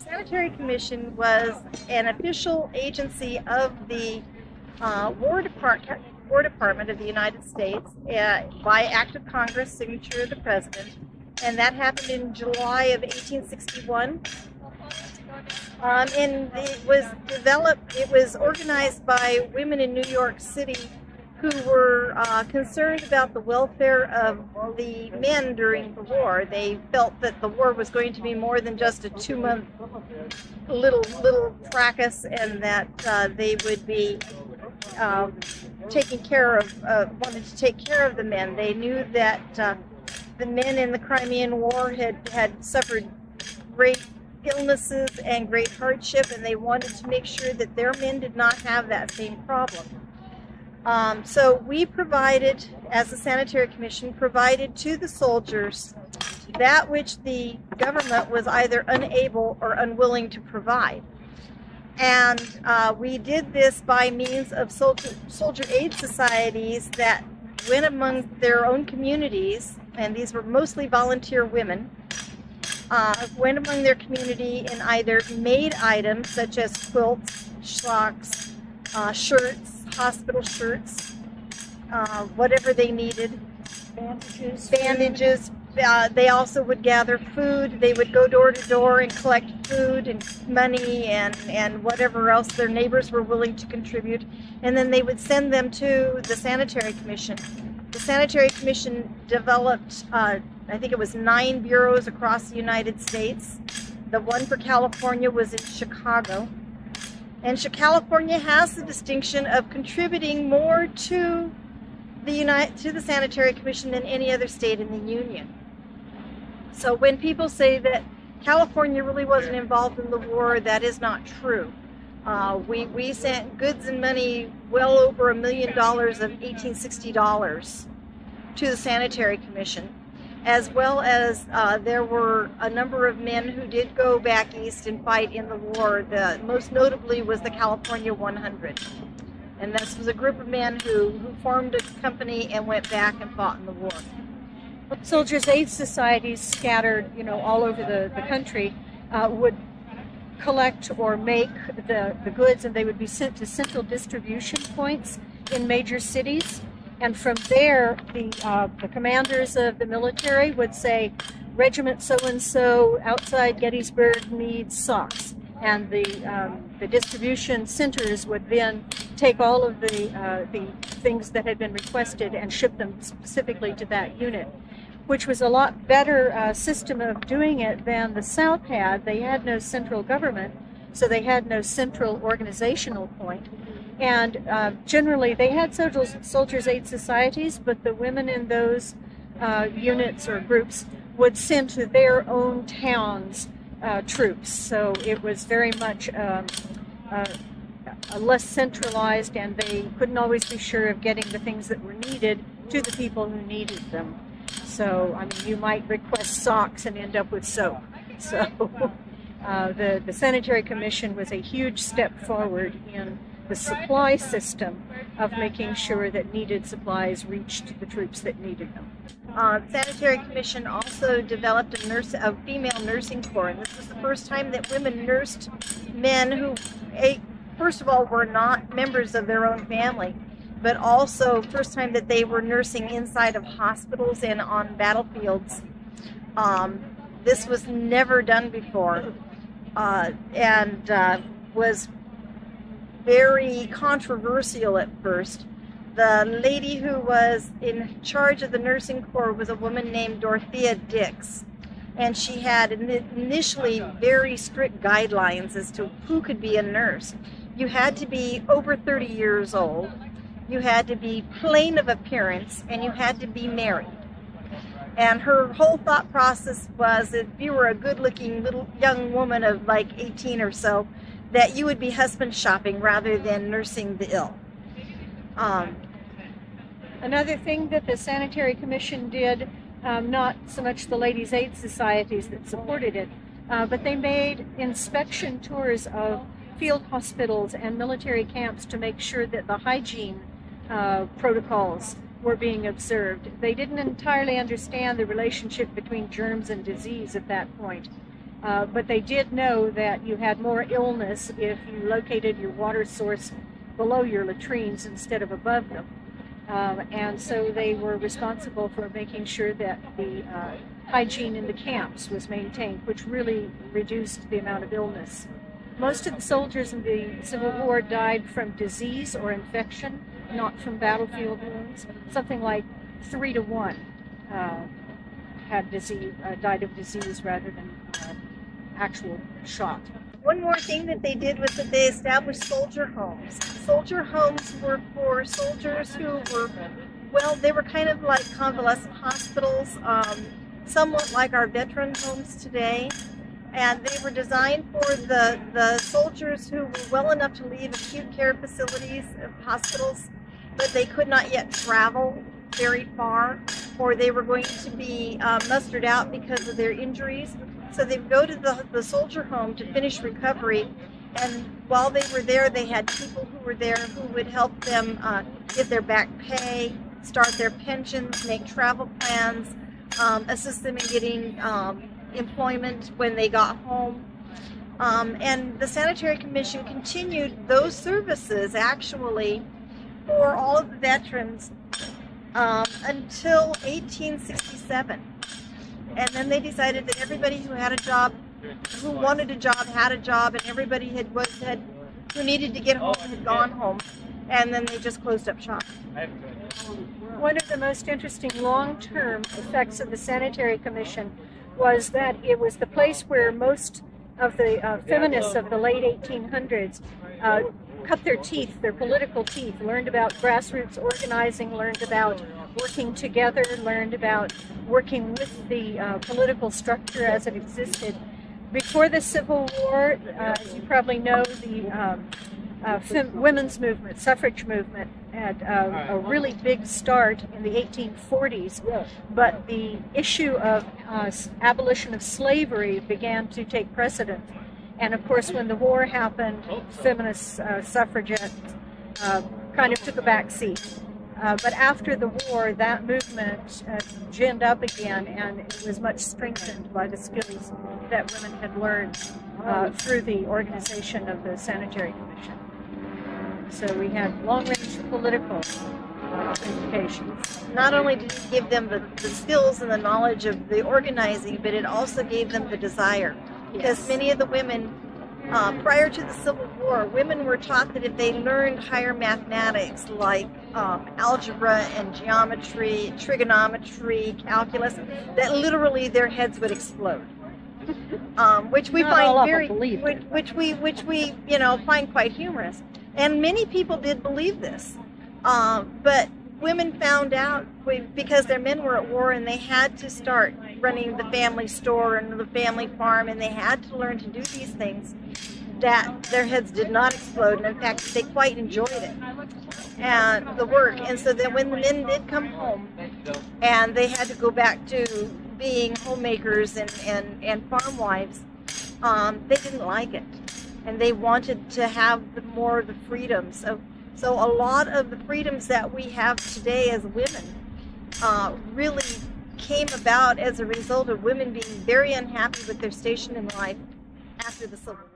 Sanitary Commission was an official agency of the War Department of the United States by act of Congress, signature of the President, and that happened in July of 1861. And it was organized by women in New York City who were concerned about the welfare of the men during the war. They felt that the war was going to be more than just a 2-month little fracas, and that they would be wanted to take care of the men. They knew that the men in the Crimean War had suffered great illnesses and great hardship, and they wanted to make sure that their men did not have that same problem. So we provided, as the Sanitary Commission, provided to the soldiers that which the government was either unable or unwilling to provide. And we did this by means of soldier aid societies that went among their own communities, and these were mostly volunteer women, went among their community and either made items such as quilts, socks, shirts, hospital shirts, whatever they needed, bandages. They also would gather food. They would go door to door and collect food and money and whatever else their neighbors were willing to contribute, and then they would send them to the Sanitary Commission. The Sanitary Commission developed, I think it was 9 bureaus across the United States. The one for California was in Chicago. And California has the distinction of contributing more to the Sanitary Commission than any other state in the Union. So when people say that California really wasn't involved in the war, that is not true. We sent goods and money well over $1 million of $1860 to the Sanitary Commission, as well as there were a number of men who did go back east and fight in the war. The most notably was the California 100. And this was a group of men who formed a company and went back and fought in the war. Soldiers' aid societies scattered, all over the country would collect or make the goods, and they would be sent to central distribution points in major cities. And from there, the commanders of the military would say, Regiment so-and-so outside Gettysburg needs socks. And the distribution centers would then take all of the things that had been requested and ship them specifically to that unit, which was a lot better system of doing it than the South had. They had no central government, so they had no central organizational point. And generally, they had soldiers' aid societies, but the women in those units or groups would send to their own towns troops. So it was very much less centralized, and they couldn't always be sure of getting the things that were needed to the people who needed them. So, you might request socks and end up with soap. So the Sanitary Commission was a huge step forward in the supply system of making sure that needed supplies reached the troops that needed them. The Sanitary Commission also developed a female nursing corps, and this was the first time that women nursed men who, first of all, were not members of their own family, but also first time that they were nursing inside of hospitals and on battlefields. This was never done before, and was very controversial at first. The lady who was in charge of the nursing corps was a woman named Dorothea Dix, and she had initially very strict guidelines as to who could be a nurse. You had to be over 30 years old, you had to be plain of appearance, and you had to be married. And her whole thought process was that if you were a good-looking little young woman of like 18 or so, that you would be husband shopping rather than nursing the ill. Another thing that the Sanitary Commission did, not so much the ladies' aid societies that supported it, but they made inspection tours of field hospitals and military camps to make sure that the hygiene protocols were being observed. They didn't entirely understand the relationship between germs and disease at that point. But they did know that you had more illness if you located your water source below your latrines instead of above them. And so they were responsible for making sure that the hygiene in the camps was maintained, which really reduced the amount of illness. Most of the soldiers in the Civil War died from disease or infection, not from battlefield wounds. Something like 3 to 1 died of disease rather than actual shot. One more thing that they did was that they established soldier homes. Soldier homes were for soldiers who were, well, they were kind of like convalescent hospitals, somewhat like our veteran homes today. And they were designed for the soldiers who were well enough to leave acute care facilities, hospitals, but they could not yet travel very far, or they were going to be mustered out because of their injuries. So they would go to the soldier home to finish recovery, and while they were there, they had people who were there who would help them get their back pay, start their pensions, make travel plans, assist them in getting employment when they got home. And the Sanitary Commission continued those services actually for all of the veterans until 1867. And then they decided that everybody who had a job, who wanted a job, had a job, and everybody who needed to get home had gone home. And then they just closed up shop. One of the most interesting long-term effects of the Sanitary Commission was that it was the place where most of the feminists of the late 1800s cut their teeth, their political teeth, learned about grassroots organizing, learned about working together, learned about working with the political structure as it existed. Before the Civil War, as you probably know, the women's movement, suffrage movement, had a really big start in the 1840s, but the issue of abolition of slavery began to take precedent. And of course, when the war happened, feminist suffragettes kind of took a back seat. But after the war, that movement ginned up again, and it was much strengthened by the skills that women had learned through the organization of the Sanitary Commission. So we had long-range political implications. Not only did it give them the skills and the knowledge of the organizing, but it also gave them the desire. Because many of the women, prior to the Civil War, women were taught that if they learned higher mathematics like algebra and geometry, trigonometry, calculus, that literally their heads would explode. Which we find which we find quite humorous. And many people did believe this, but women found out because their men were at war and they had to start running the family store and the family farm, and they had to learn to do these things, that their heads did not explode, and in fact they quite enjoyed it and the work. And so that when the men did come home and they had to go back to being homemakers and farm wives, they didn't like it, and they wanted to have more of the freedoms of. So a lot of the freedoms that we have today as women really came about as a result of women being very unhappy with their station in life after the Civil War.